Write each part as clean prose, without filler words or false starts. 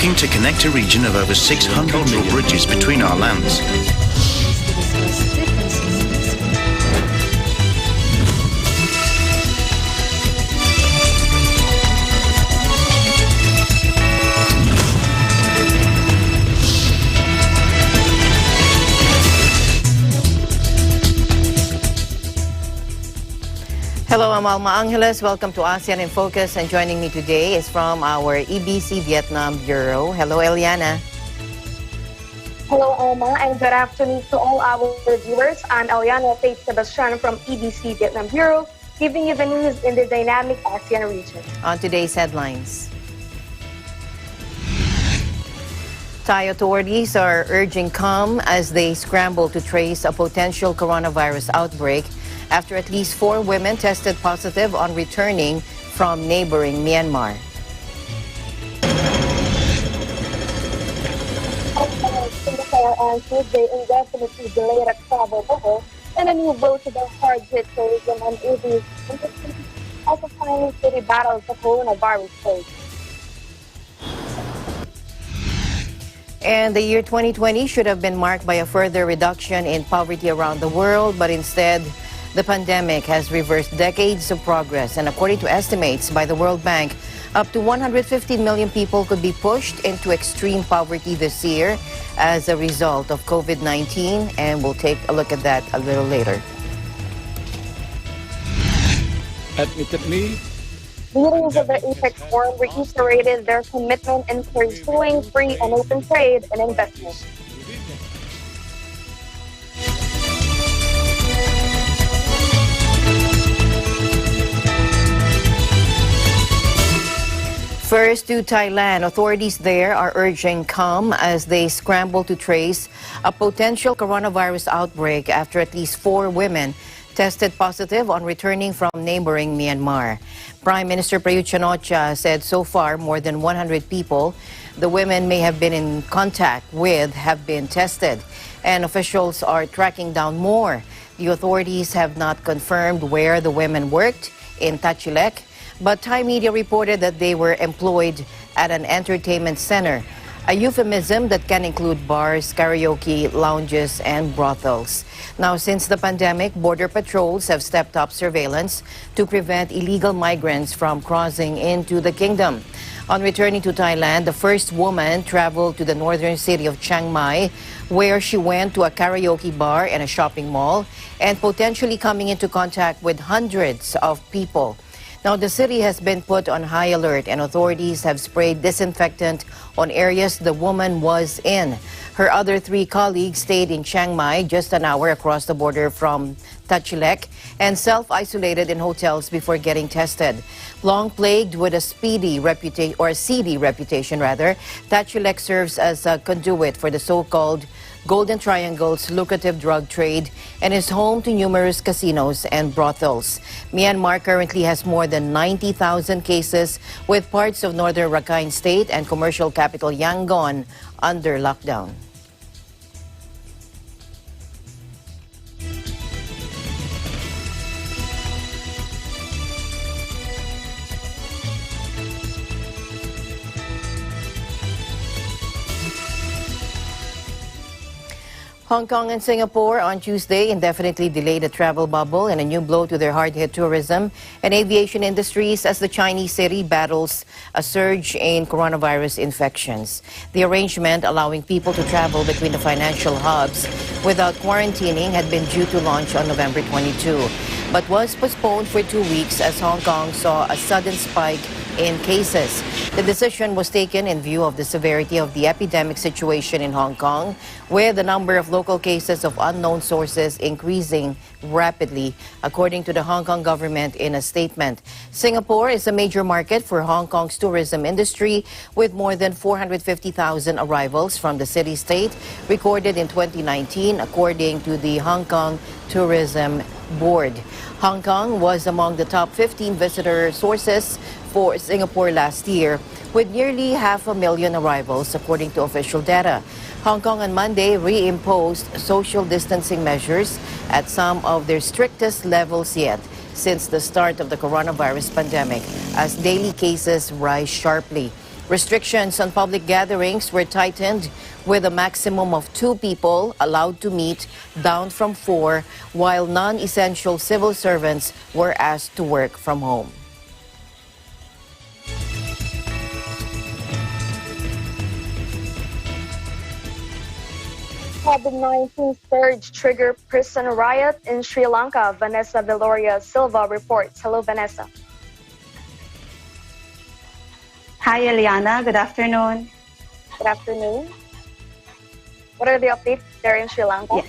working to connect a region of over 600 million bridges between our lands. Hello, I'm Alma Angeles. Welcome to ASEAN in Focus, and joining me today is from our EBC Vietnam Bureau. Hello, Eliana. Hello, Alma, and good afternoon to all our viewers. I'm Eliana Faith Sebastian from EBC Vietnam Bureau, giving you the news in the dynamic ASEAN region. On today's headlines, Thai authorities are urging calm as they scramble to trace a potential coronavirus outbreak after at least 4 women tested positive on returning from neighboring Myanmar. Singapore on Tuesday indefinitely delayed a travel bubble and a new blow to the hard-hit tourism and aviation industry as the Chinese city battles the coronavirus plague. And the year 2020 should have been marked by a further reduction in poverty around the world, but instead, the pandemic has reversed decades of progress, and according to estimates by the World Bank, up to 115 million people could be pushed into extreme poverty this year as a result of COVID-19, and we'll take a look at that a little later. Admittedly, leaders of the APEC Forum reiterated their commitment in pursuing free and open trade and investment. First to Thailand, authorities there are urging calm as they scramble to trace a potential coronavirus outbreak after at least 4 women tested positive on returning from neighboring Myanmar. Prime Minister Prayut Chan-o-cha said so far more than 100 people the women may have been in contact with have been tested, and officials are tracking down more. The authorities have not confirmed where the women worked in Tachilek, but Thai media reported that they were employed at an entertainment center, a euphemism that can include bars, karaoke, lounges, and brothels. Now, since the pandemic, border patrols have stepped up surveillance to prevent illegal migrants from crossing into the kingdom. On returning to Thailand, the first woman traveled to the northern city of Chiang Mai, where she went to a karaoke bar and a shopping mall, and potentially coming into contact with hundreds of people. Now, the city has been put on high alert, and authorities have sprayed disinfectant on areas the woman was in. Her other 3 colleagues stayed in Chiang Mai, just an hour across the border from Tachilek, and self-isolated in hotels before getting tested. Long plagued with a seedy reputation, Tachilek serves as a conduit for the so-called Golden Triangle's lucrative drug trade and is home to numerous casinos and brothels. Myanmar currently has more than 90,000 cases, with parts of northern Rakhine State and commercial capital Yangon under lockdown. Hong Kong and Singapore on Tuesday indefinitely delayed a travel bubble and a new blow to their hard-hit tourism and aviation industries as the Chinese city battles a surge in coronavirus infections. The arrangement allowing people to travel between the financial hubs without quarantining had been due to launch on November 22, but was postponed for 2 weeks as Hong Kong saw a sudden spike in cases. The decision was taken in view of the severity of the epidemic situation in Hong Kong, with the number of local cases of unknown sources increasing rapidly, according to the Hong Kong government in a statement. Singapore is a major market for Hong Kong's tourism industry, with more than 450,000 arrivals from the city-state recorded in 2019, according to the Hong Kong Tourism Board. Hong Kong was among the top 15 visitor sources for Singapore last year, with nearly 500,000 arrivals, according to official data. Hong Kong on Monday reimposed social distancing measures at some of their strictest levels yet since the start of the coronavirus pandemic, as daily cases rise sharply. Restrictions on public gatherings were tightened, with a maximum of 2 people allowed to meet, down from 4, while non-essential civil servants were asked to work from home. COVID-19 surge trigger prison riot in Sri Lanka. Vanessa Viloria Silva reports. Hello, Vanessa. Hi, Eliana. Good afternoon. Good afternoon. What are the updates there in Sri Lanka?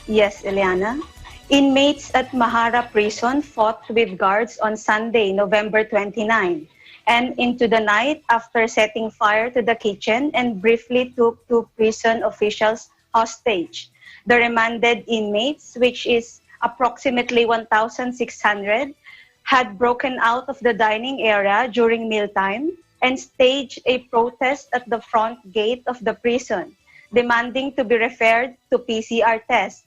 Yes, Eliana. Inmates at Mahara Prison fought with guards on Sunday, November 29, and into the night after setting fire to the kitchen and briefly took 2 prison officials hostage. The remanded inmates, which is approximately 1,600, had broken out of the dining area during mealtime and staged a protest at the front gate of the prison, demanding to be referred to PCR tests.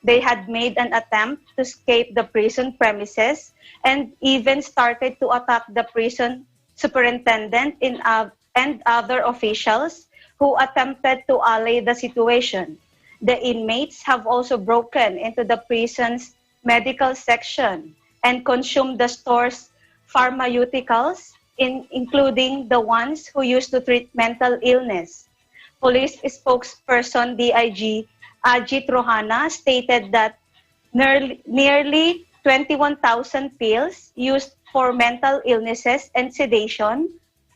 They had made an attempt to escape the prison premises and even started to attack the prison superintendent and other officials who attempted to allay the situation. The inmates have also broken into the prison's medical section and consumed the store's pharmaceuticals, including the ones who used to treat mental illness. Police spokesperson DIG Ajit Rohana stated that nearly 21,000 pills used for mental illnesses and sedation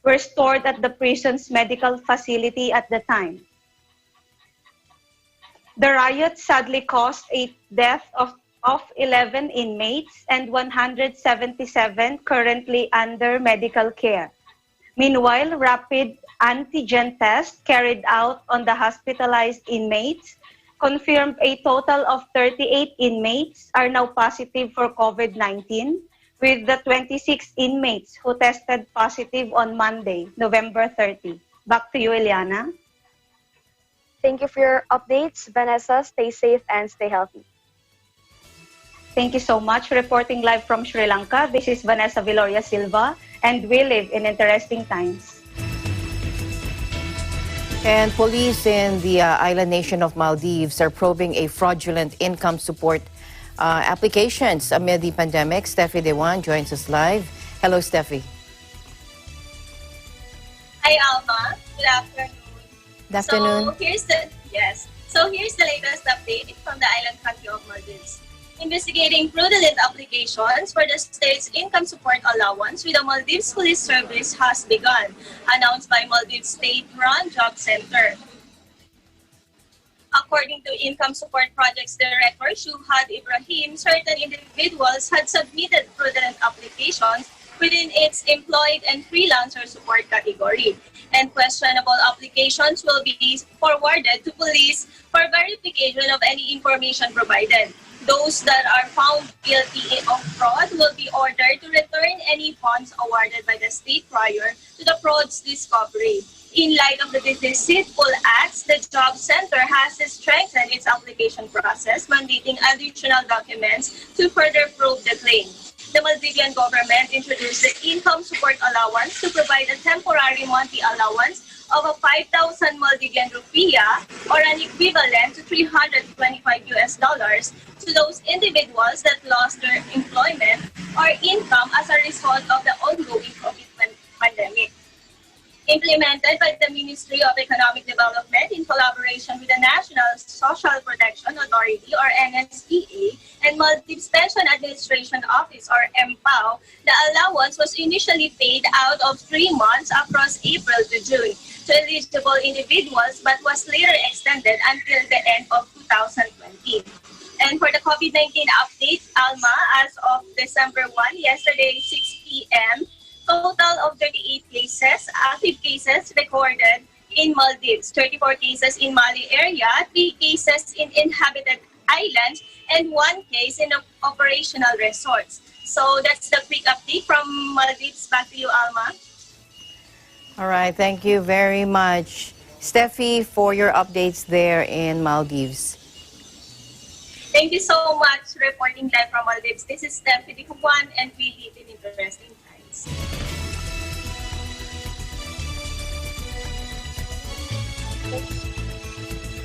were stored at the prison's medical facility at the time. The riot sadly caused a death of 11 inmates and 177 currently under medical care. Meanwhile, rapid antigen tests carried out on the hospitalized inmates confirmed a total of 38 inmates are now positive for COVID-19, with the 26 inmates who tested positive on Monday, November 30. Back to you, Eliana. Thank you for your updates, Vanessa. Stay safe and stay healthy. Thank you so much. Reporting live from Sri Lanka, this is Vanessa Viloria Silva, and we live in interesting times. And police in the island nation of Maldives are probing a fraudulent income support applications amid the pandemic. Steffi Dewan joins us live. Hello, Steffi. Hi, Alma. Good afternoon. Good afternoon. So here's the latest update from the island country of Maldives. Investigating fraudulent applications for the state's income support allowance with the Maldives Police Service has begun, announced by Maldives State-run Job Center. According to Income Support Projects Director Shuhad Ibrahim, certain individuals had submitted fraudulent applications within its employed and freelancer support category, and questionable applications will be forwarded to police for verification of any information provided. Those that are found guilty of fraud will be ordered to return any funds awarded by the state prior to the fraud's discovery. In light of the deceitful acts, the Job Center has strengthened its application process, mandating additional documents to further prove the claim. The Maldivian government introduced the Income Support Allowance to provide a temporary monthly allowance of a 5,000 Maldivian rupiah, or an equivalent to $325 to those individuals that lost their employment or income as a result of the ongoing COVID pandemic. Implemented by the Ministry of Economic Development in collaboration with the National Social Protection Authority, or NSPA, and Maldives Pension Administration Office, or MPAO, the allowance was initially paid out of 3 months across April to June to eligible individuals, but was later extended until the end of 2020. And for the COVID-19 update, Alma, as of December 1, yesterday, 6 p.m., total of 38 cases, active cases recorded in Maldives, 34 cases in Mali area, 3 cases in inhabited islands, and 1 case in the operational resorts. So that's the quick update from Maldives. Back to you, Alma. All right, thank you very much, Steffi, for your updates there in Maldives. Thank you so much, reporting live from Maldives. This is Steffi Dicuan, and we live in interesting times.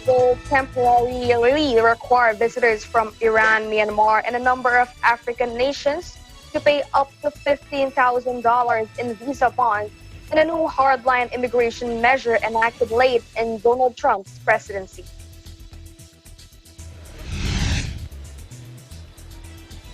will temporarily require visitors from Iran, Myanmar, and a number of African nations to pay up to $15,000 in visa bonds in a new hardline immigration measure enacted late in Donald Trump's presidency.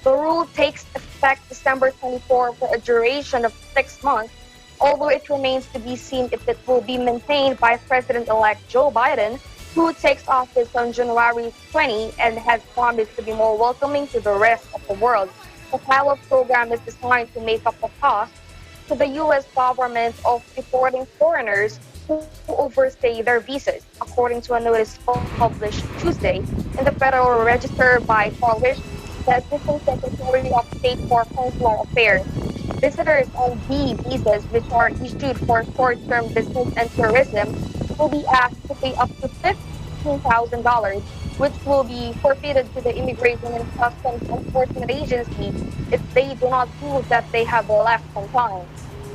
The rule takes effect December 24 for a duration of 6 months, although it remains to be seen if it will be maintained by President-elect Joe Biden, who takes office on January 20 and has promised to be more welcoming to the rest of the world. The pilot program is designed to make up the cost to the U.S. government of deporting foreigners who overstay their visas, according to a notice published Tuesday in the Federal Register by Polish, the Assistant Secretary of State for Consular Affairs. Visitors on B visas, which are issued for short-term business and tourism, will be asked to pay up to $15,000, which will be forfeited to the Immigration and Customs Enforcement Agency if they do not prove that they have left on time.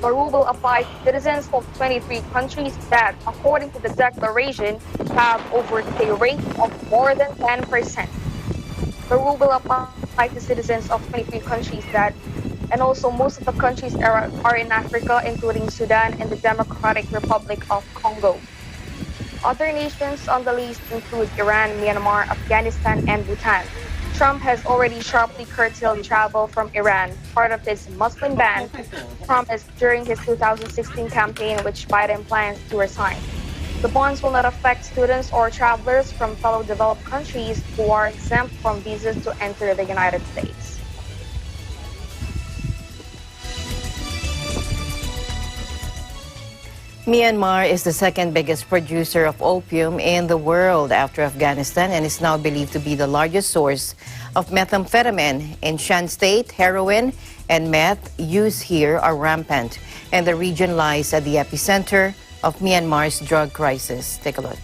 The rule will apply to citizens of 23 countries that, according to the declaration, have overstay rates of more than 10%. The rule will apply to citizens of 23 countries that, and also most of the countries are in Africa, including Sudan and the Democratic Republic of Congo. Other nations on the list include Iran, Myanmar, Afghanistan, and Bhutan. Trump has already sharply curtailed travel from Iran, part of his Muslim ban promised during his 2016 campaign, which Biden plans to resign. The bonds will not affect students or travelers from fellow developed countries who are exempt from visas to enter the United States. Myanmar is the second biggest producer of opium in the world after Afghanistan and is now believed to be the largest source of methamphetamine. In Shan State, heroin and meth use here are rampant, and the region lies at the epicenter of Myanmar's drug crisis. Take a look.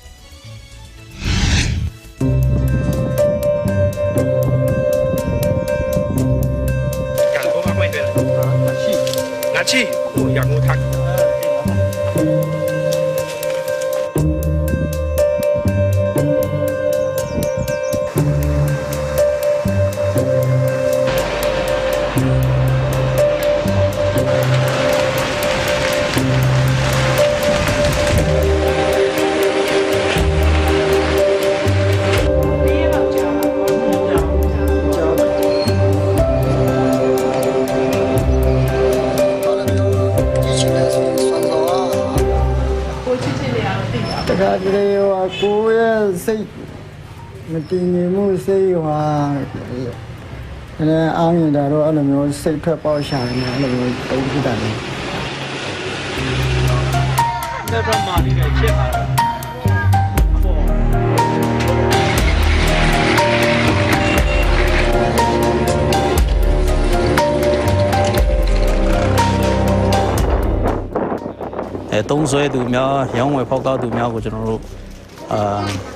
Đông Sui သူများရောင်းဝယ်ဖောက်ကားသူများကိုကျွန်တော်တို့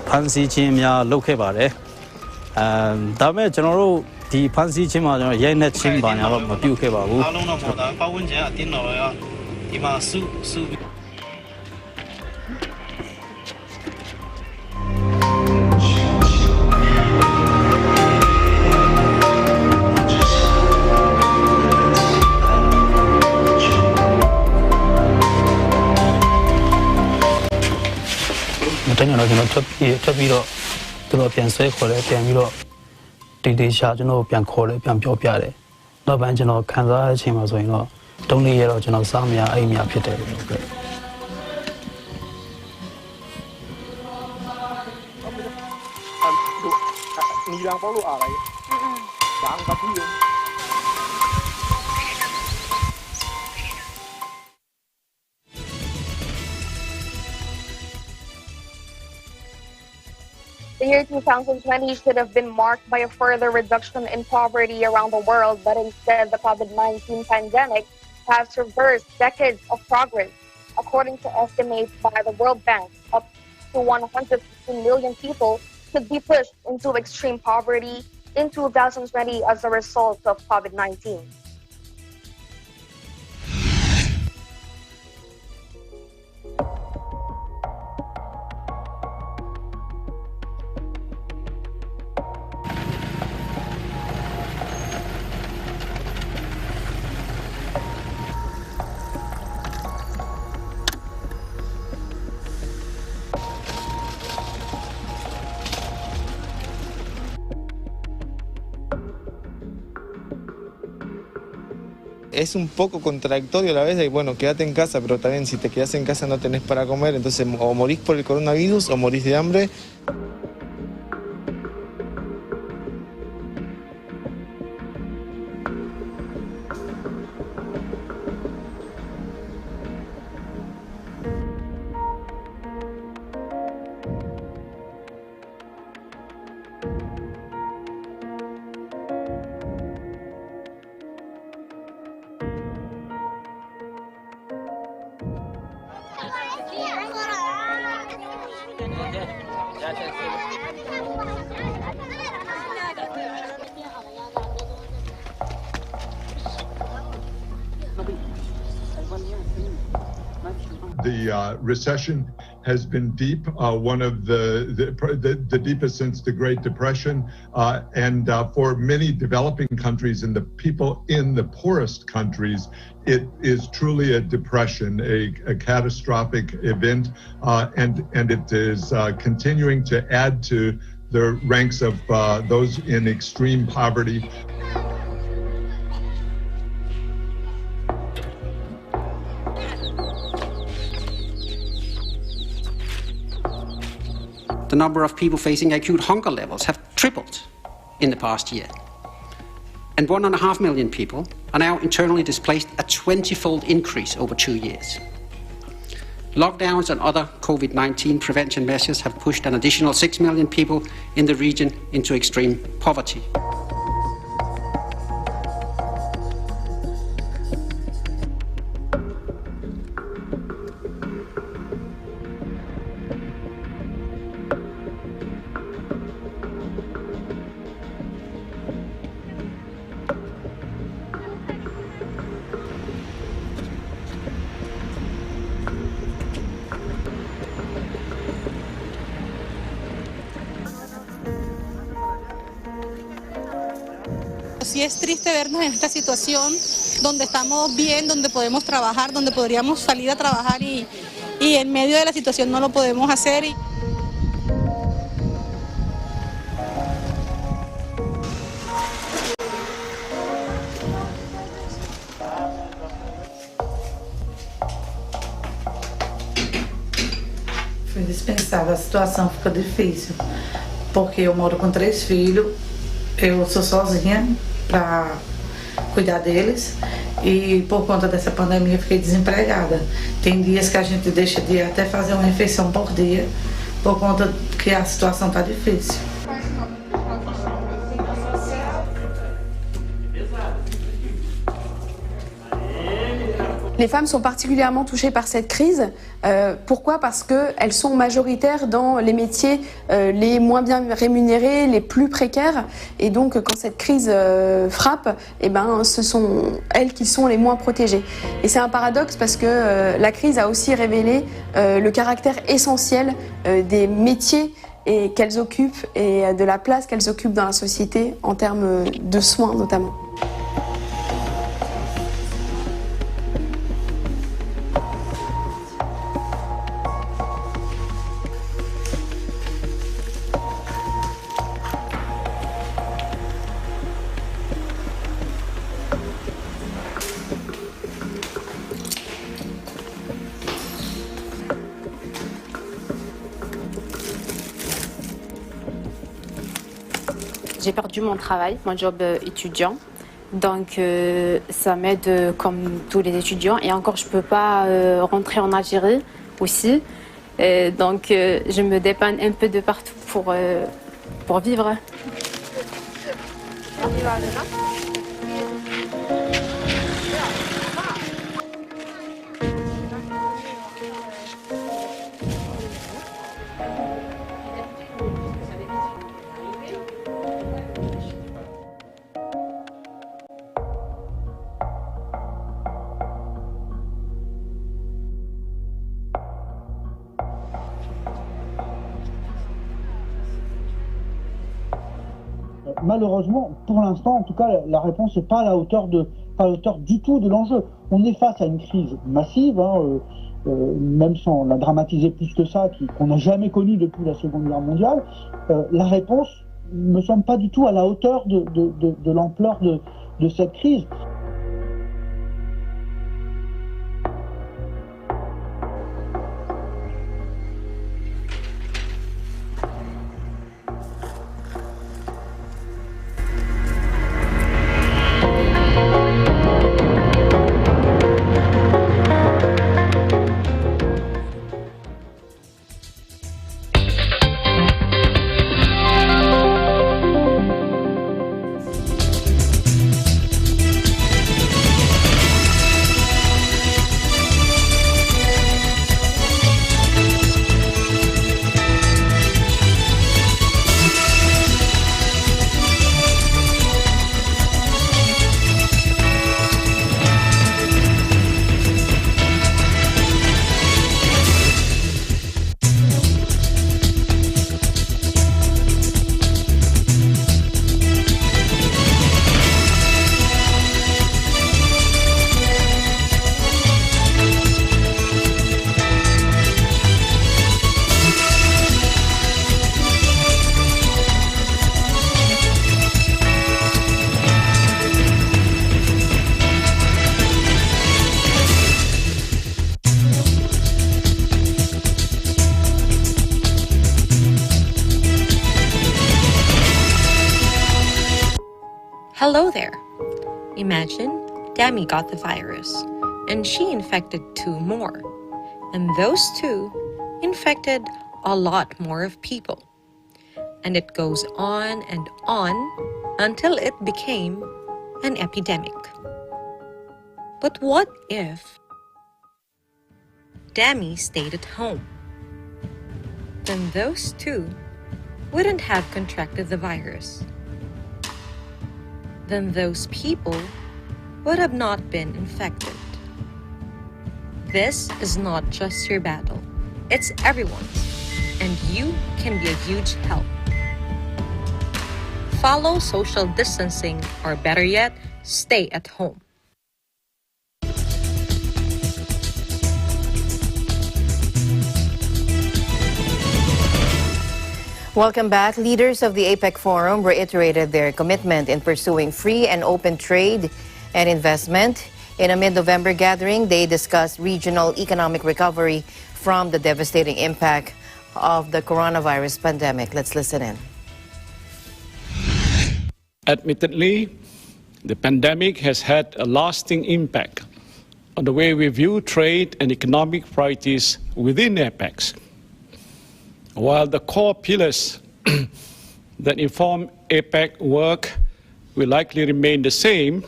ဖမ်းဆီးခြင်းများလုပ်ခဲ့ပါတယ်ဒါပေမဲ့ကျွန်တော်တို့ဒီဖမ်းဆီးခြင်းမှာကျွန်တော်ရိုက်နှက်ခြင်းဘာညာတော့မပြုခဲ့ပါဘူးအားလုံးတော့ပေါ့ဒါပတ်ဝန်းကျင်အတင်းတော်ရောဒီမှာစုတန်းတော့ကျွန်တော်ထပ်ပြီးတော့သူတို့ပြန်ဆွဲခေါ်တယ်ပြန်ပြီးတော့တေရှာကျွန်တော်ပြန်ခေါ်တယ်ပြန်ပြောပြတယ်နောက်ပိုင်းကျွန်တော်ခံစားရချိန်မှာဆိုရင်တော့တုံးလေးရတော့ကျွန်တော်စားမရအိမ်မရဖြစ်တယ်လို့ပြောနီလာပေါ့လို့အားလိုက်ဒါကဘူး The year 2020 should have been marked by a further reduction in poverty around the world, but instead the COVID-19 pandemic has reversed decades of progress. According to estimates by the World Bank, up to 150 million people could be pushed into extreme poverty in 2020 as a result of COVID-19. Es un poco contradictorio a la vez de, bueno, quédate en casa, pero también si te quedas en casa no tenés para comer, entonces o morís por el coronavirus o morís de hambre. The recession has been deep, one of the deepest since the Great Depression, and for many developing countries and the people in the poorest countries, it is truly a depression, a catastrophic event, and it is continuing to add to the ranks of those in extreme poverty. The number of people facing acute hunger levels have tripled in the past year. And 1.5 million people are now internally displaced, a 20-fold increase over 2 years. Lockdowns and other COVID-19 prevention measures have pushed an additional 6 million people in the region into extreme poverty. Sí es triste vernos en esta situación donde estamos bien, donde podemos trabajar, donde podríamos salir a trabajar y en medio de la situación no lo podemos hacer. Foi indispensável, a situação ficou difícil, porque eu moro com 3 filhos, eu sou sozinha para cuidar deles e por conta dessa pandemia eu fiquei desempregada. Tem dias que a gente deixa de até fazer uma refeição por dia por conta que a situação está difícil. Les femmes sont particulièrement touchées par cette crise. Pourquoi ? Parce qu'elles sont majoritaires dans les métiers les moins bien rémunérés, les plus précaires. Et donc, quand cette crise frappe, eh ben, ce sont elles qui sont les moins protégées. Et c'est un paradoxe parce que la crise a aussi révélé le caractère essentiel des métiers qu'elles occupent et de la place qu'elles occupent dans la société en termes de soins notamment. J'ai perdu mon travail, mon job étudiant, donc ça m'aide comme tous les étudiants et encore je ne peux pas rentrer en Algérie aussi, donc je me dépanne un peu de partout pour vivre. Malheureusement, pour l'instant, en tout cas, la réponse n'est pas à la hauteur du tout de l'enjeu. On est face à une crise massive, même sans la dramatiser plus que ça, qu'on n'a jamais connue depuis la Seconde Guerre mondiale. La réponse ne me semble pas du tout à la hauteur de l'ampleur de cette crise. Hello there. Imagine Dami got the virus, and she infected 2 more. And those 2 infected a lot more of people. And it goes on and on until it became an epidemic. But what if Dami stayed at home? Then those 2 wouldn't have contracted the virus. Then those people would have not been infected. This is not just your battle, it's everyone's, and you can be a huge help. Follow social distancing, or better yet, stay at home. Welcome back. Leaders of the APEC Forum reiterated their commitment in pursuing free and open trade and investment. In a mid-November gathering, they discussed regional economic recovery from the devastating impact of the coronavirus pandemic. Let's listen in. Admittedly, the pandemic has had a lasting impact on the way we view trade and economic priorities within APEC. While the core pillars that inform APEC work will likely remain the same,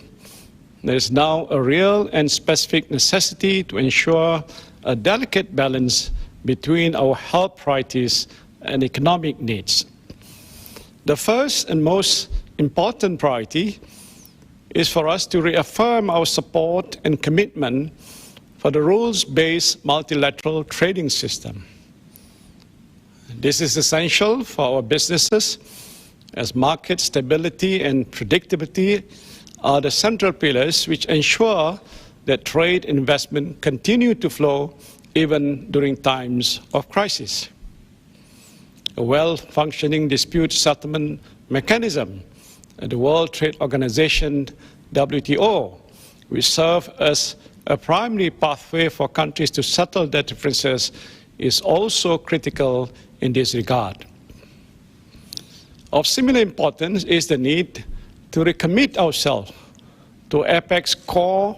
there is now a real and specific necessity to ensure a delicate balance between our health priorities and economic needs. The first and most important priority is for us to reaffirm our support and commitment for the rules-based multilateral trading system. This is essential for our businesses, as market stability and predictability are the central pillars which ensure that trade and investment continue to flow even during times of crisis. A well-functioning dispute settlement mechanism at the World Trade Organization, WTO, will serve as a primary pathway for countries to settle their differences, is also critical in this regard. Of similar importance is the need to recommit ourselves to APEC's core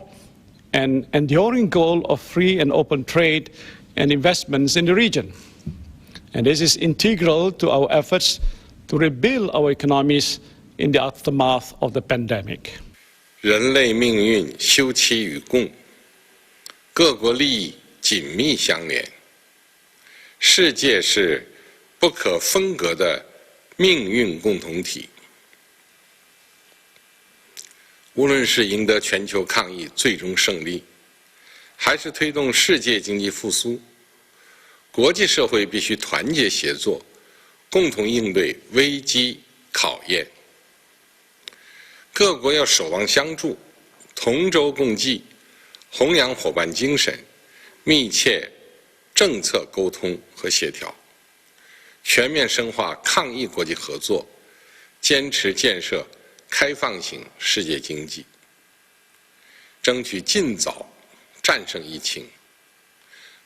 and enduring goal of free and open trade and investments in the region. And this is integral to our efforts to rebuild our economies in the aftermath of the pandemic. 人类命运休戚与共，各国利益紧密相连。世界是不可分割的命运共同体。无论是赢得全球抗疫最终胜利，还是推动世界经济复苏，国际社会必须团结协作，共同应对危机考验。各国要守望相助，同舟共济，弘扬伙伴精神，密切政策沟通和协调，全面深化抗疫国际合作，坚持建设开放型世界经济，争取尽早战胜疫情，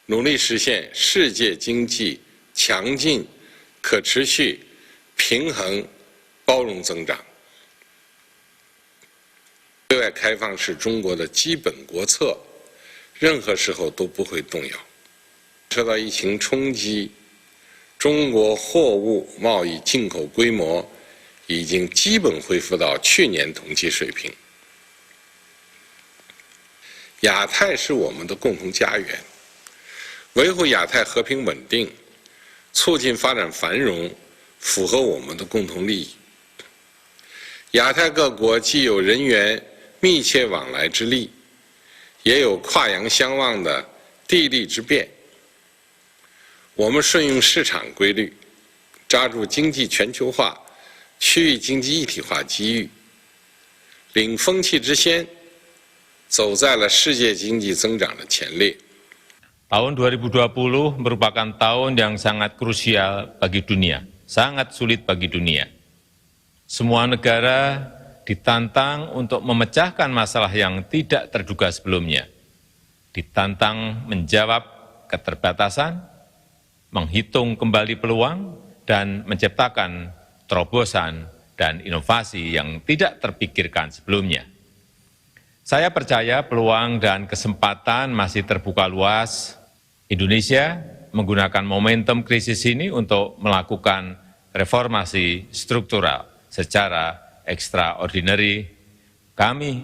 努力实现世界经济强劲、可持续、平衡、包容增长。对外开放是中国的基本国策，任何时候都不会动摇。受到疫情冲击，中国货物贸易进口规模已经基本恢复到去年同期水平。亚太是我们的共同家园，维护亚太和平稳定，促进发展繁荣，符合我们的共同利益。亚太各国既有人员密切往来之利，也有跨洋相望的地利之便。我们顺应市场规律，抓住经济全球化、区域经济一体化机遇，领风气之先，走在了世界经济增长的前列。Tahun 2020 merupakan tahun yang sangat krusial bagi dunia, sangat sulit bagi dunia. Semua negara ditantang untuk memecahkan masalah yang tidak terduga sebelumnya, ditantang menjawab keterbatasan, menghitung kembali peluang, dan menciptakan terobosan dan inovasi yang tidak terpikirkan sebelumnya. Saya percaya peluang dan kesempatan masih terbuka luas. Indonesia menggunakan momentum krisis ini untuk melakukan reformasi struktural secara extraordinary. Kami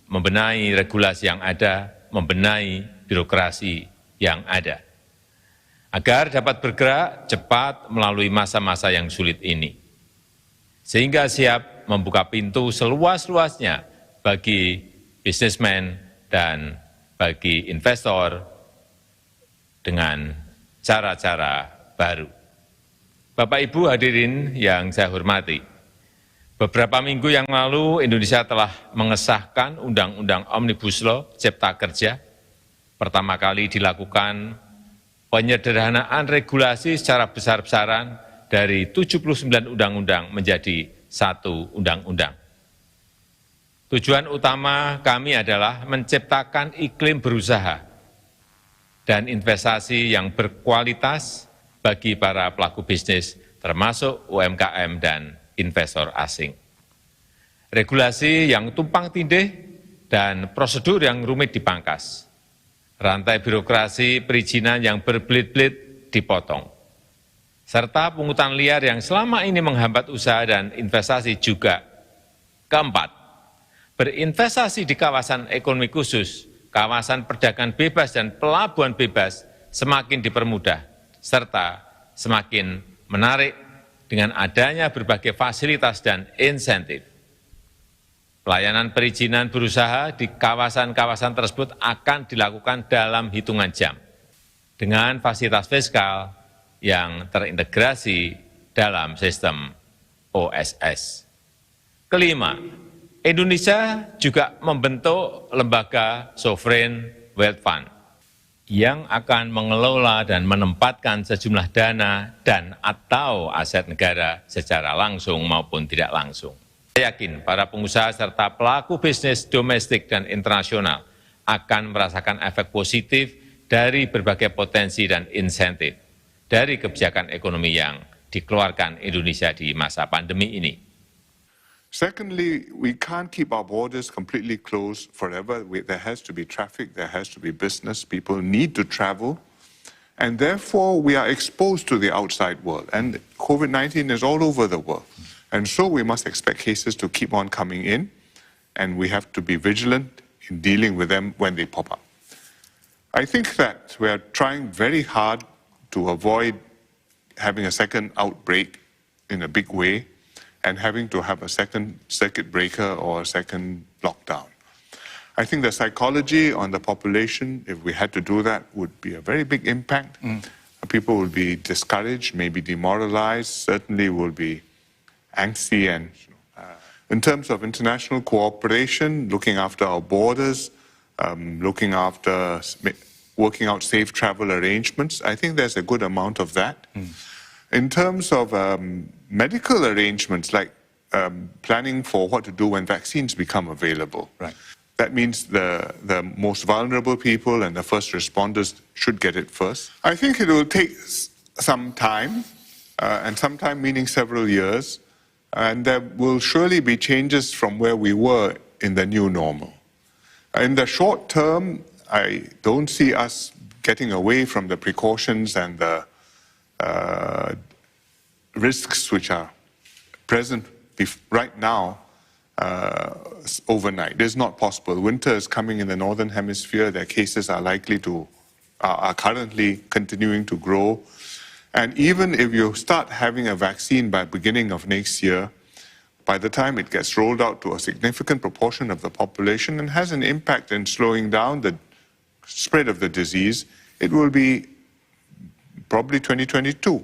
membenahi regulasi yang ada, membenahi birokrasi yang ada, agar dapat bergerak cepat melalui masa-masa yang sulit ini, sehingga siap membuka pintu seluas-luasnya bagi bisnismen dan bagi investor dengan cara-cara baru. Bapak Ibu hadirin yang saya hormati, beberapa minggu yang lalu Indonesia telah mengesahkan Undang-Undang Omnibus Law Cipta Kerja. Pertama kali dilakukan penyederhanaan regulasi secara besar-besaran dari 79 undang-undang menjadi 1 undang-undang. Tujuan utama kami adalah menciptakan iklim berusaha dan investasi yang berkualitas bagi para pelaku bisnis, termasuk UMKM dan investor asing. Regulasi yang tumpang tindih dan prosedur yang rumit dipangkas. Rantai birokrasi perizinan yang berbelit-belit dipotong, serta pungutan liar yang selama ini menghambat usaha dan investasi juga. Keempat, berinvestasi di kawasan ekonomi khusus, kawasan perdagangan bebas dan pelabuhan bebas semakin dipermudah, serta semakin menarik dengan adanya berbagai fasilitas dan insentif. Pelayanan perizinan berusaha di kawasan-kawasan tersebut akan dilakukan dalam hitungan jam, dengan fasilitas fiskal yang terintegrasi dalam sistem OSS. Kelima, Indonesia juga membentuk lembaga Sovereign Wealth Fund yang akan mengelola dan menempatkan sejumlah dana dan atau aset negara secara langsung maupun tidak langsung. Saya yakin para pengusaha serta pelaku bisnis domestik dan internasional akan merasakan efek positif dari berbagai potensi dan insentif dari kebijakan ekonomi yang dikeluarkan Indonesia di masa pandemi ini. Secondly, we can't keep our borders completely closed forever. There has to be traffic, there has to be business, people need to travel, and therefore we are exposed to the outside world, and COVID-19 is all over the world. And so we must expect cases to keep on coming in, and we have to be vigilant in dealing with them when they pop up. I think that we are trying very hard to avoid having a second outbreak in a big way and having to have a second circuit breaker or a second lockdown. I think the psychology on the population, if we had to do that, would be a very big impact. People will be discouraged, maybe demoralized, certainly will be angsty. And in terms of international cooperation, looking after our borders, looking after working out safe travel arrangements, I think there's a good amount of that. In terms of medical arrangements, like planning for what to do when vaccines become available. Right. That means the most vulnerable people and the first responders should get it first. I think it will take some time, and some time meaning several years, and there will surely be changes from where we were in the new normal. In the short term, I don't see us getting away from the precautions and the risks which are present right now overnight. It's not possible. Winter is coming in the northern hemisphere. Their cases are currently continuing to grow. And even if you start having a vaccine by beginning of next year, by the time it gets rolled out to a significant proportion of the population and has an impact in slowing down the spread of the disease, it will be probably 2022.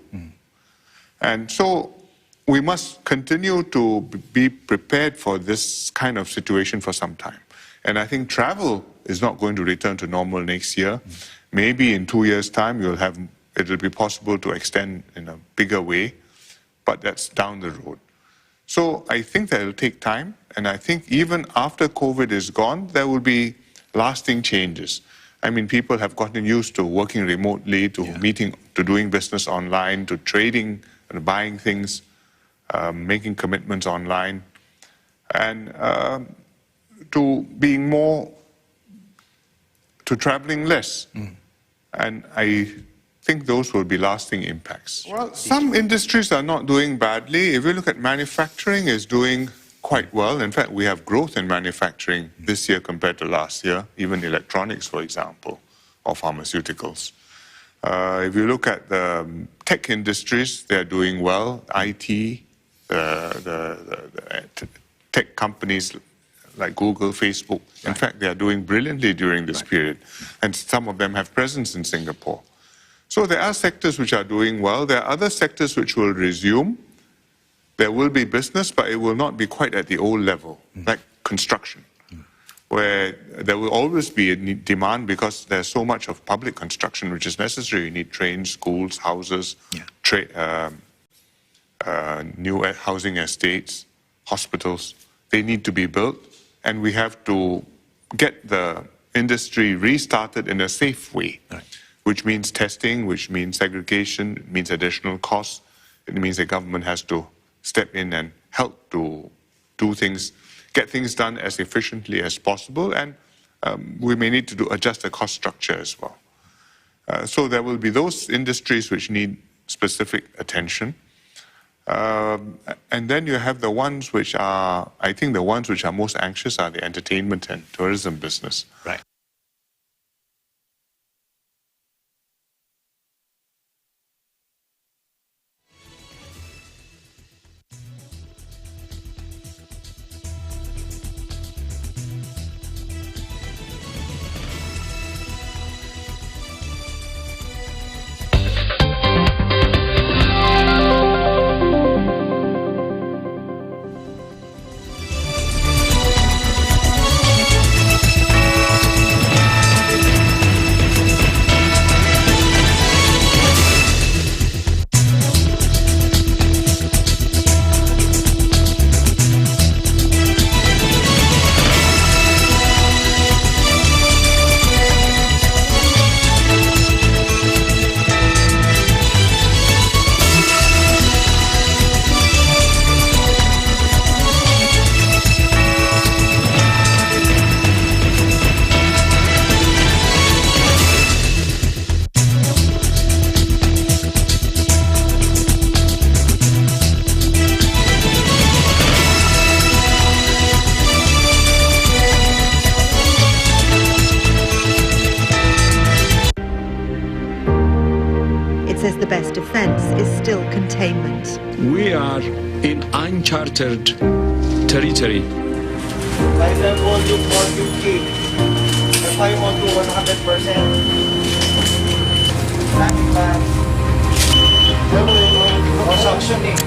And so we must continue to be prepared for this kind of situation for some time. And I think travel is not going to return to normal next year. Maybe in 2 years' time, it'll be possible to extend in a bigger way, but that's down the road. So I think that it'll take time, and I think even after COVID is gone, there will be lasting changes. I mean, people have gotten used to working remotely, to meeting, to doing business online, to trading and buying things making commitments online, and to being more, to traveling less. And I think those will be lasting impacts. Well, some industries are not doing badly. If you look at manufacturing, is doing quite well. In fact, we have growth in manufacturing this year compared to last year, even electronics, for example, or pharmaceuticals. If you look at the tech industries, they're doing well. IT, the tech companies like Google, Facebook, in fact, they are doing brilliantly during this period. And some of them have presence in Singapore. So there are sectors which are doing well. There are other sectors which will resume. There will be business, but it will not be quite at the old level, like construction, where there will always be a demand because there's so much of public construction which is necessary. You need trains, schools, houses, new housing estates, hospitals. They need to be built, and we have to get the industry restarted in a safe way, which means testing, which means segregation, it means additional costs. It means the government has to step in and help to do things, get things done as efficiently as possible, and we may need to adjust the cost structure as well. So there will be those industries which need specific attention. And then you have the ones which are, I think the ones which are most anxious are the entertainment and tourism business. Right. says the best defense is still containment. We are in uncharted territory. By the volume for UK, the 5 on to 100%. Traffic man. Constructioning.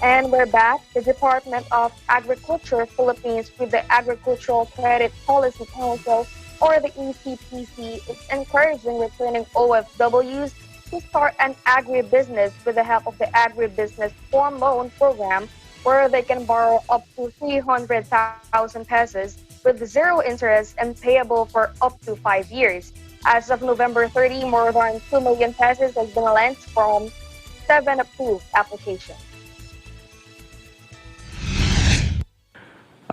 And we're back. The Department of Agriculture Philippines with the Agricultural Credit Policy Council, or the ECPC, is encouraging returning OFWs to start an agribusiness with the help of the Agribusiness Farm Loan Program, where they can borrow up to 300,000 pesos with zero interest and payable for up to 5 years. As of November 30, more than 2 million pesos has been lent from 7 approved applications.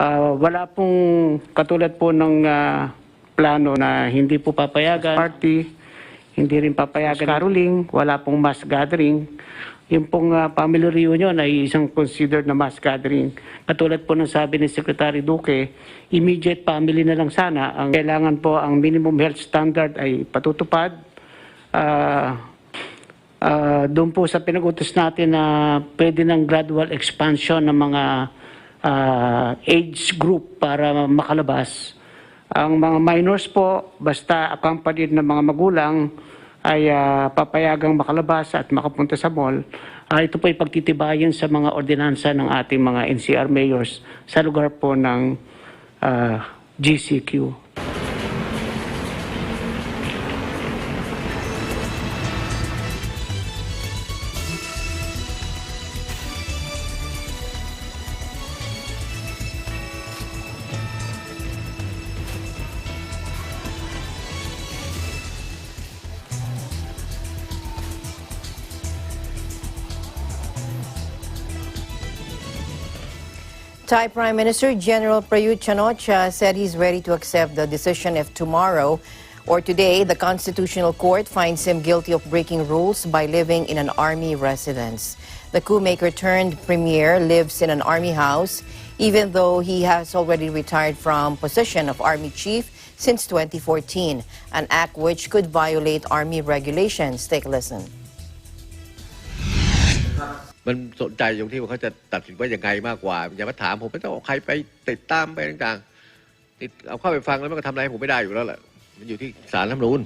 Wala pong katulad po ng plano na hindi po papayagan party, hindi rin papayagan caroling, wala pong mass gathering. yung pong family reunion ay isang considered na mass gathering. Katulad po ng sabi ni Secretary Duque, immediate family na lang sana. Ang kailangan po ang minimum health standard ay patutupad. Doon po sa pinag-utos natin na pwede ng gradual expansion ng mga age group para makalabas. Ang mga minors po, basta accompanied ng mga magulang, ay papayagang makalabas at makapunta sa mall. Ito po ay pagtitibayan sa mga ordinansa ng ating mga NCR mayors sa lugar po ng GCQ. Thai Prime Minister General Prayut Chan-o-cha said he's ready to accept the decision if tomorrow or today the Constitutional Court finds him guilty of breaking rules by living in an army residence. The coup-maker turned premier lives in an army house, even though he has already retired from position of army chief since 2014, an act which could violate army regulations. Take a listen. มันสนใจตรงที่ว่าเขาจะตัดสินว่ายังไงมากกว่าอย่ามาถามผมไม่ต้องเอาใครไปติดตามไปต่างๆติดเอาเข้าไปฟังแล้วมันก็ทำอะไรผมไม่ได้อยู่แล้วแหละมันอยู่ที่ศาลรัฐธรรมนูญ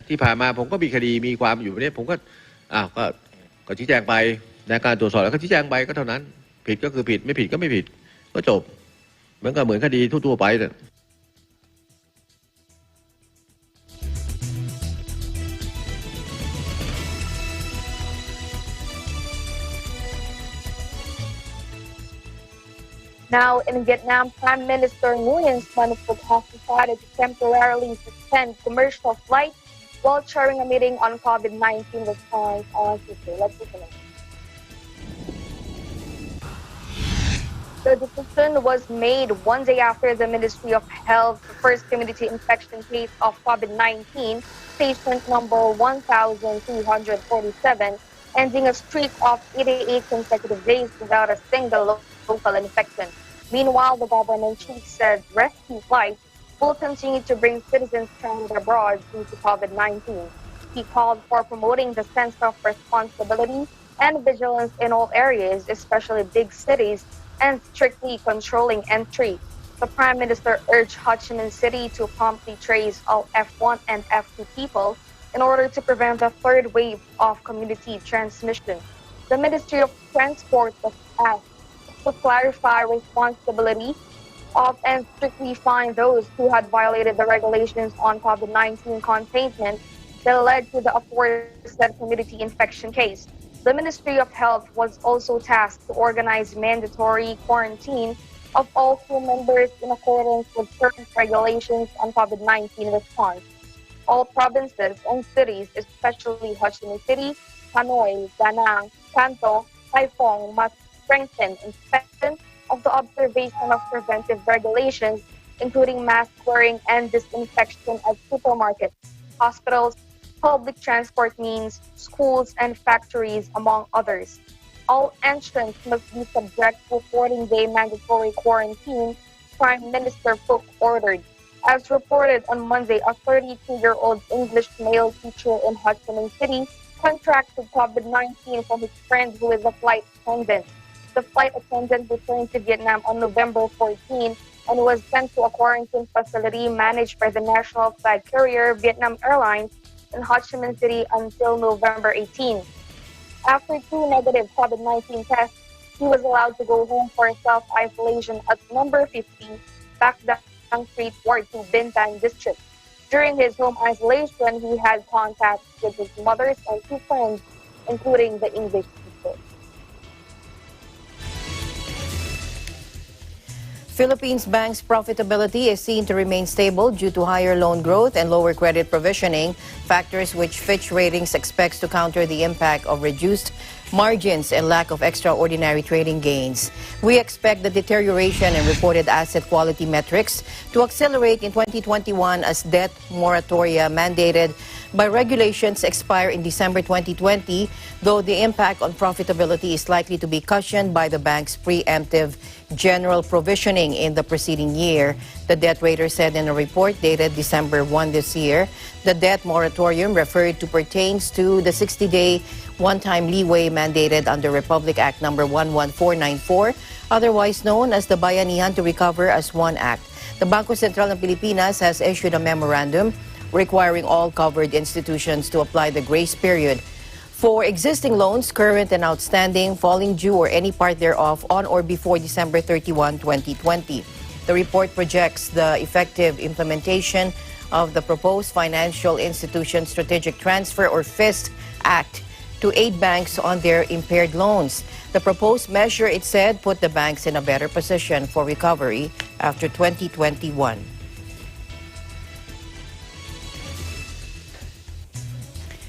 ที่ผ่านมาผมก็มีคดีมีความอยู่เนี่ยผมก็ก็ชี้แจงไปในการตรวจสอบแล้วก็ชี้แจงไปก็เท่านั้นผิดก็คือผิดไม่ผิดก็ไม่ผิดก็จบเหมือนคดีทั่วๆไปเนี่ย Now, in Vietnam, Prime Minister Nguyen Xuan Phuc has decided to temporarily suspend commercial flights while chairing a meeting on COVID-19 response on Tuesday. Let's listen. The decision was made one day after the Ministry of Health's first community infection case of COVID-19, patient number 1,247, ending a streak of 88 consecutive days without a single local infection. Meanwhile, the government chief said rescue flights will continue to bring citizens stranded abroad due to COVID-19. He called for promoting the sense of responsibility and vigilance in all areas, especially big cities, and strictly controlling entry. The Prime Minister urged Ho Chi Minh City to promptly trace all F1 and F2 people in order to prevent the third wave of community transmission. The Ministry of Transport was asked to clarify responsibility of and strictly fine those who had violated the regulations on COVID-19 containment that led to the aforesaid community infection case. The Ministry of Health was also tasked to organize mandatory quarantine of all crew members in accordance with current regulations on COVID-19 response. All provinces and cities, especially Ho Chi Minh City, Hanoi, Da Nang, Canton, Haiphong, must strengthen inspection of the observation of preventive regulations, including mask wearing and disinfection at supermarkets, hospitals, public transport means, schools, and factories, among others. All entrants must be subject to 14-day mandatory quarantine, Prime Minister Phuc ordered. As reported on Monday, a 32-year-old English male teacher in Ho Chi Minh City contracted COVID-19 from his friend who is a flight attendant. The flight attendant returned to Vietnam on November 14 and was sent to a quarantine facility managed by the national flag carrier Vietnam Airlines in Ho Chi Minh City until November 18. After 2 negative COVID-19 tests, he was allowed to go home for self-isolation at number 50, Bac Dang Street, Ward 2, Bintan District. During his home isolation, he had contact with his mothers and 2 friends, including the English teacher. Philippines Bank's profitability is seen to remain stable due to higher loan growth and lower credit provisioning, factors which Fitch Ratings expects to counter the impact of reduced margins and lack of extraordinary trading gains. We expect the deterioration in reported asset quality metrics to accelerate in 2021 as debt moratoria mandated by regulations expire in December 2020, though the impact on profitability is likely to be cushioned by the bank's preemptive general provisioning in the preceding year. The debt rater said in a report dated December 1 this year. The debt moratorium referred to pertains to the 60-day one-time leeway mandated under Republic Act number 11494, otherwise known as the Bayanihan to Recover as One Act. The Bangko Sentral ng Pilipinas has issued a memorandum requiring all covered institutions to apply the grace period for existing loans, current and outstanding, falling due or any part thereof on or before December 31, 2020. The report projects the effective implementation of the proposed Financial Institution Strategic Transfer or FIST Act to aid banks on their impaired loans. The proposed measure, it said, put the banks in a better position for recovery after 2021.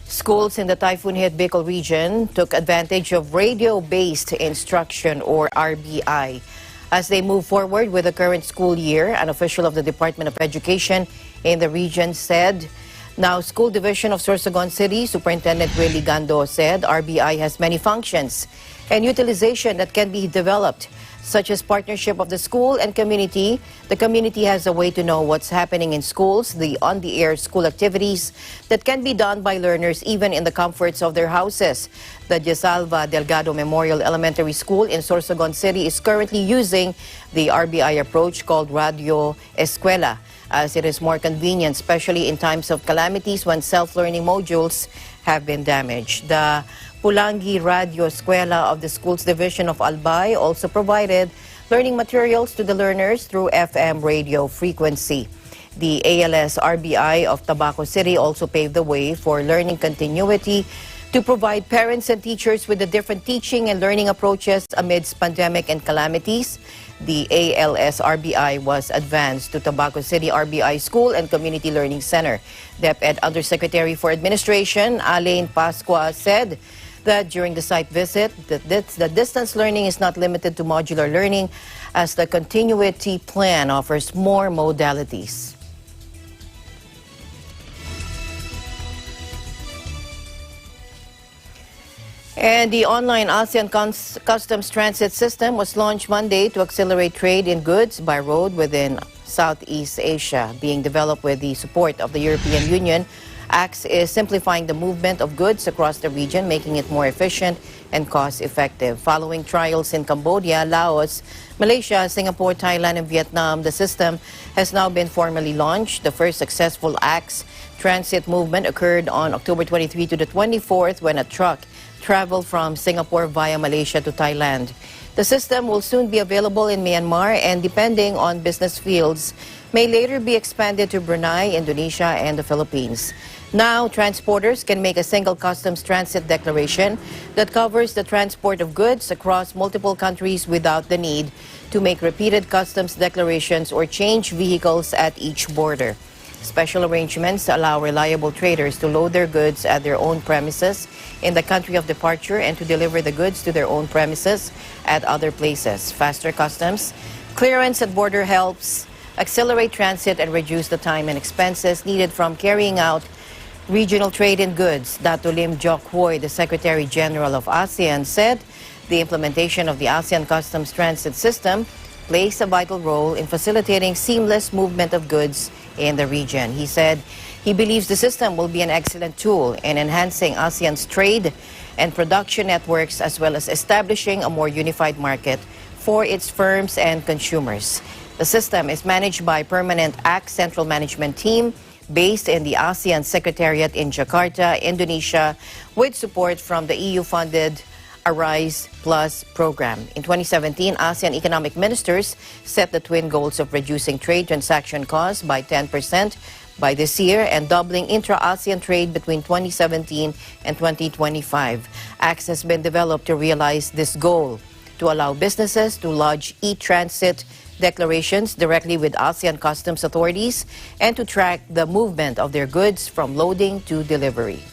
Schools in the typhoon-hit Bicol region took advantage of radio-based instruction, or RBI. As they move forward with the current school year, an official of the Department of Education in the region said, now School Division of Sorsogon City, Superintendent Willie Gando said RBI has many functions and utilization that can be developed, such as partnership of the school and community. The community has a way to know what's happening in schools, the on-the-air school activities that can be done by learners even in the comforts of their houses. The Jesalva Delgado Memorial Elementary School in Sorsogon City is currently using the RBI approach called Radio Escuela, as it is more convenient, especially in times of calamities when self-learning modules have been damaged. The Pulangi Radio Escuela of the Schools Division of Albay also provided learning materials to the learners through FM radio frequency. The ALS RBI of Tabaco City also paved the way for learning continuity to provide parents and teachers with the different teaching and learning approaches amidst pandemic and calamities. The ALS RBI was advanced to Tabaco City RBI School and Community Learning Center. DepEd Undersecretary for Administration, Alain Pascua, said that during the site visit, the distance learning is not limited to modular learning, as the continuity plan offers more modalities. And the online ASEAN Customs Transit System was launched Monday to accelerate trade in goods by road within Southeast Asia. Being developed with the support of the European Union, ACTS is simplifying the movement of goods across the region, making it more efficient and cost-effective. Following trials in Cambodia, Laos, Malaysia, Singapore, Thailand, and Vietnam, the system has now been formally launched. The first successful ACTS transit movement occurred on October 23 to the 24th when a truck traveled from Singapore via Malaysia to Thailand. The system will soon be available in Myanmar and, depending on business fields, may later be expanded to Brunei, Indonesia, and the Philippines. Now, transporters can make a single customs transit declaration that covers the transport of goods across multiple countries without the need to make repeated customs declarations or change vehicles at each border. Special arrangements allow reliable traders to load their goods at their own premises in the country of departure and to deliver the goods to their own premises at other places. Faster customs clearance at border helps accelerate transit and reduce the time and expenses needed from carrying out regional trade in goods. Dato Lim Jock Hoy, the Secretary General of ASEAN, said the implementation of the ASEAN Customs Transit System plays a vital role in facilitating seamless movement of goods in the region. He said he believes the system will be an excellent tool in enhancing ASEAN's trade and production networks, as well as establishing a more unified market for its firms and consumers. The system is managed by a permanent ACTS Central Management Team based in the ASEAN Secretariat in Jakarta, Indonesia, with support from the EU-funded Arise Plus program. In 2017, ASEAN economic ministers set the twin goals of reducing trade transaction costs by 10% by this year and doubling intra-ASEAN trade between 2017 and 2025. ACTS has been developed to realize this goal, to allow businesses to lodge e-transit declarations directly with ASEAN customs authorities and to track the movement of their goods from loading to delivery.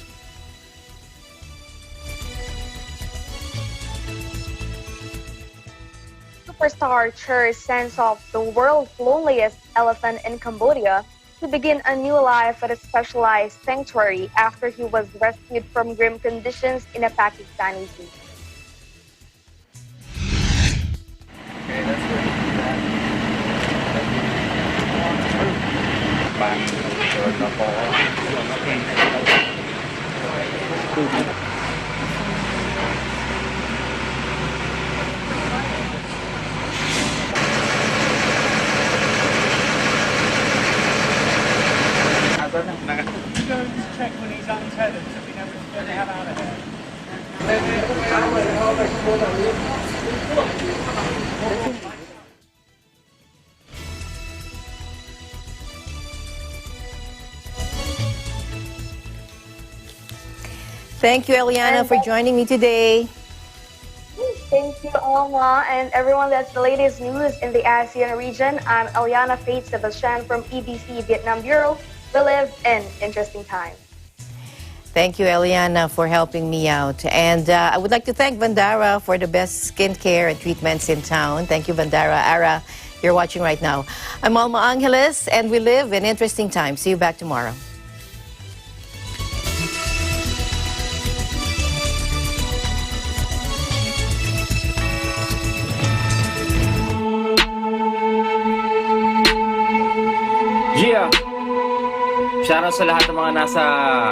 Superstar Cher sends off the world's loneliest elephant in Cambodia to begin a new life at a specialized sanctuary after he was rescued from grim conditions in a Pakistani zoo. Okay, that's where you do that. Check when he's untethered so we know when to get the hell out of here. Thank you, Eliana, for joining me today. Thank you, Alma, and everyone. That's the latest news in the ASEAN region. I'm Eliana Faith Sebastian from EBC Vietnam Bureau. We live in interesting times. Thank you, Eliana, for helping me out. And I would like to thank Vandara for the best skincare and treatments in town. Thank you, Vandara. Ara, you're watching right now. I'm Alma Angeles, and we live in interesting times. See you back tomorrow. Gia! Shoutout sa lahat ng mga nasa